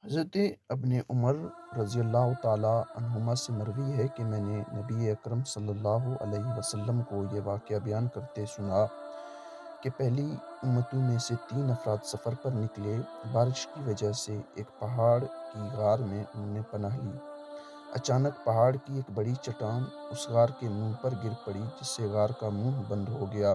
حضرت ابن عمر رضی اللہ تعالیٰ عنہما سے مروی ہے کہ میں نے نبی اکرم صلی اللہ علیہ وسلم کو یہ واقعہ بیان کرتے سنا کہ پہلی امتوں میں سے 3 افراد سفر پر نکلے۔ بارش کی وجہ سے ایک پہاڑ کی غار میں انہوں نے پناہ لی۔ اچانک پہاڑ کی ایک بڑی چٹان اس غار کے منہ پر گر پڑی، جس سے غار کا منہ بند ہو گیا۔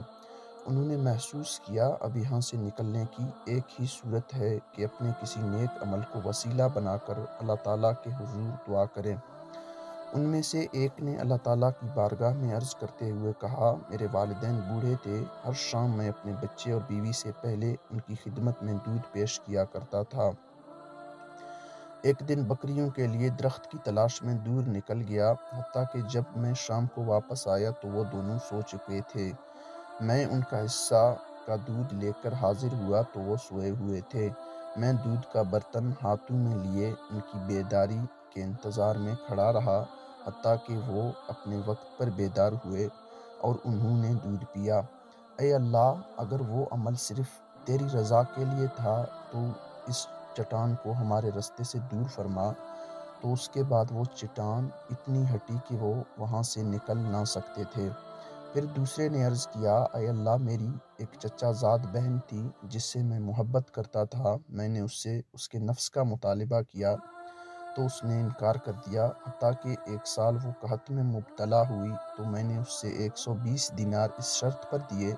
انہوں نے محسوس کیا اب یہاں سے نکلنے کی ایک ہی صورت ہے کہ اپنے کسی نیک عمل کو وسیلہ بنا کر اللہ تعالیٰ کے حضور دعا کریں۔ ان میں سے ایک نے اللہ تعالیٰ کی بارگاہ میں عرض کرتے ہوئے کہا، میرے والدین بوڑھے تھے، ہر شام میں اپنے بچے اور بیوی سے پہلے ان کی خدمت میں دودھ پیش کیا کرتا تھا۔ ایک دن بکریوں کے لیے درخت کی تلاش میں دور نکل گیا، حتیٰ کہ جب میں شام کو واپس آیا تو وہ دونوں سو چکے تھے۔ میں ان کا حصہ کا دودھ لے کر حاضر ہوا تو وہ سوئے ہوئے تھے۔ میں دودھ کا برتن ہاتھوں میں لیے ان کی بیداری کے انتظار میں کھڑا رہا، حتیٰ کہ وہ اپنے وقت پر بیدار ہوئے اور انہوں نے دودھ پیا۔ اے اللہ، اگر وہ عمل صرف تیری رضا کے لیے تھا تو اس چٹان کو ہمارے رستے سے دور فرما۔ تو اس کے بعد وہ چٹان اتنی ہٹی کہ وہ وہاں سے نکل نہ سکتے تھے۔ پھر دوسرے نے عرض کیا، اے اللہ، میری ایک چچا زاد بہن تھی جس سے میں محبت کرتا تھا۔ میں نے اس سے اس کے نفس کا مطالبہ کیا تو اس نے انکار کر دیا، حتیٰ کہ ایک سال وہ قحط میں مبتلا ہوئی تو میں نے اس سے 120 دینار اس شرط پر دیے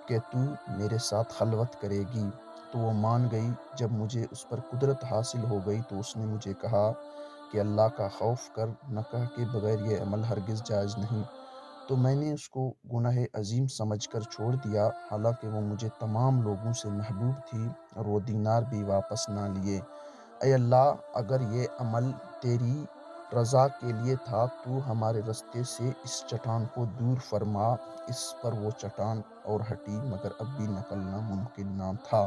کہ تو میرے ساتھ خلوت کرے گی، تو وہ مان گئی۔ جب مجھے اس پر قدرت حاصل ہو گئی تو اس نے مجھے کہا کہ اللہ کا خوف کر، نکاح کے بغیر یہ عمل ہرگز جائز نہیں۔ تو میں نے اس کو گناہ عظیم سمجھ کر چھوڑ دیا، حالانکہ وہ مجھے تمام لوگوں سے محبوب تھی، اور وہ دینار بھی واپس نہ لیے۔ اے اللہ، اگر یہ عمل تیری رضا کے لیے تھا تو ہمارے رستے سے اس چٹان کو دور فرما۔ اس پر وہ چٹان اور ہٹی، مگر اب بھی نکلنا ممکن نہ تھا۔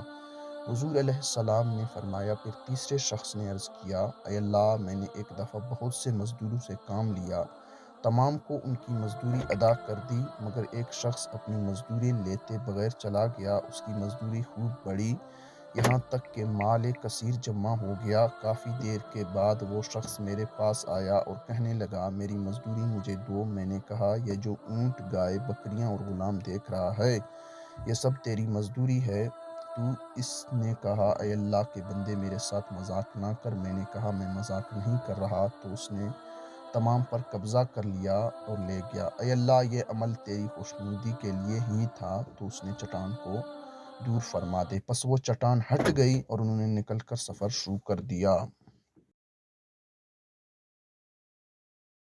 حضور علیہ السلام نے فرمایا، پھر تیسرے شخص نے عرض کیا، اے اللہ، میں نے ایک دفعہ بہت سے مزدوروں سے کام لیا، تمام کو ان کی مزدوری ادا کر دی، مگر ایک شخص اپنی مزدوری لیتے بغیر چلا گیا۔ اس کی مزدوری خوب بڑھی، یہاں تک کہ مال کثیر جمع ہو گیا۔ کافی دیر کے بعد وہ شخص میرے پاس آیا اور کہنے لگا، میری مزدوری مجھے دو۔ میں نے کہا، یہ جو اونٹ، گائے، بکریاں اور غلام دیکھ رہا ہے، یہ سب تیری مزدوری ہے۔ تو اس نے کہا، اے اللہ کے بندے، میرے ساتھ مذاق نہ کر۔ میں نے کہا، میں مذاق نہیں کر رہا۔ تو اس نے تمام پر قبضہ کر لیا اور لے گیا۔ اے اللہ، یہ عمل تیری خوشنودی کے لیے ہی تھا تو اس نے چٹان کو دور فرما دے۔ پس وہ چٹان ہٹ گئی اور انہوں نے نکل کر سفر شروع کر دیا۔